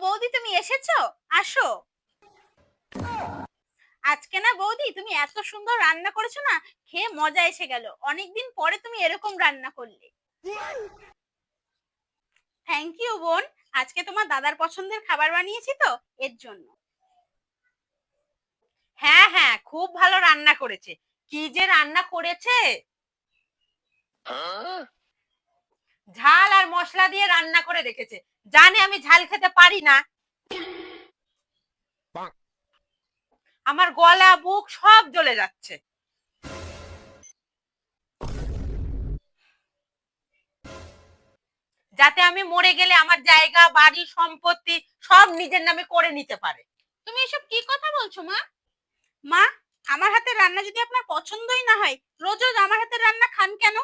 বৌদি তুমি এসেছো, আসো। আজকে না বৌদি তুমি এত সুন্দর রান্না করেছো না, খেয়ে মজা এসে গেল। অনেকদিন পরে তুমি এরকম রান্না করলে। থ্যাংক ইউ বোন। আজকে তোমার দাদার পছন্দের খাবার বানিয়েছি তো, এর জন্য। হ্যাঁ হ্যাঁ, খুব ভালো রান্না করেছে। কি যে রান্না করেছে! ঝাল আর মশলা দিয়ে রান্না করে রেখেছে। জানে আমি ঝাল খেতে পারি না। আমার গলা বুক সব জ্বলে যাচ্ছে। যাতে আমি মরে গেলে আমার জায়গা বাড়ি সম্পত্তি সব নিজের নামে করে নিতে পারে। তুমি এসব কি কথা বলছো মা? মা, আমার হাতের রান্না যদি আপনার পছন্দই না হয়, রোজ রোজ আমার হাতের রান্না খান কেন?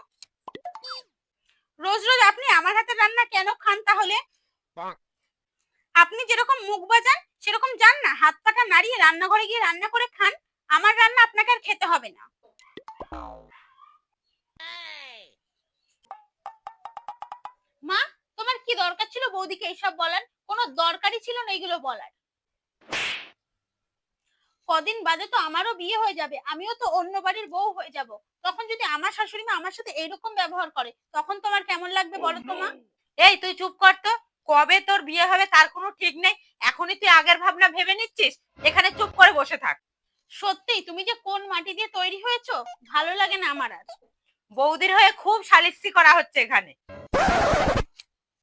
রোজ রোজ আপনি আমার হাতের রান্না কেন খান তাহলে? আপনি যেরকম মুখ বাজান সেরকম যান না, হাত পাটা নাড়িয়ে রান্নাঘরে গিয়ে রান্না করে খান। আমার রান্না আপনাকে আর খেতে হবে না। মা, তোমার কি দরকার ছিল বৌদিকে এইসব বলার? কোনো দরকারই ছিল না এগুলো বলার। কদিন বাদে তো আমারও বিয়ে হয়ে যাবে, আমিও তো অন্য বাড়ির বউ হয়ে যাব। তখন যদি আমার শাশুড়ি মা আমার সাথে এইরকম ব্যবহার করে, তখন তোমার কেমন লাগবে বলো তো মা? এই তুই চুপ কর তো। কবে তোর বিয়ে হবে তার কোনো ঠিক নেই। এখনই তুই আগের ভাবনা ভেবে নিচ্ছিস। এখানে চুপ করে বসে থাক। সত্যি তুমি যে কোন মাটি দিয়ে তৈরি হয়েছো, ভালো লাগে না আমার আর। বৌদির হয়ে খুব সালিসি করা হচ্ছে এখানে।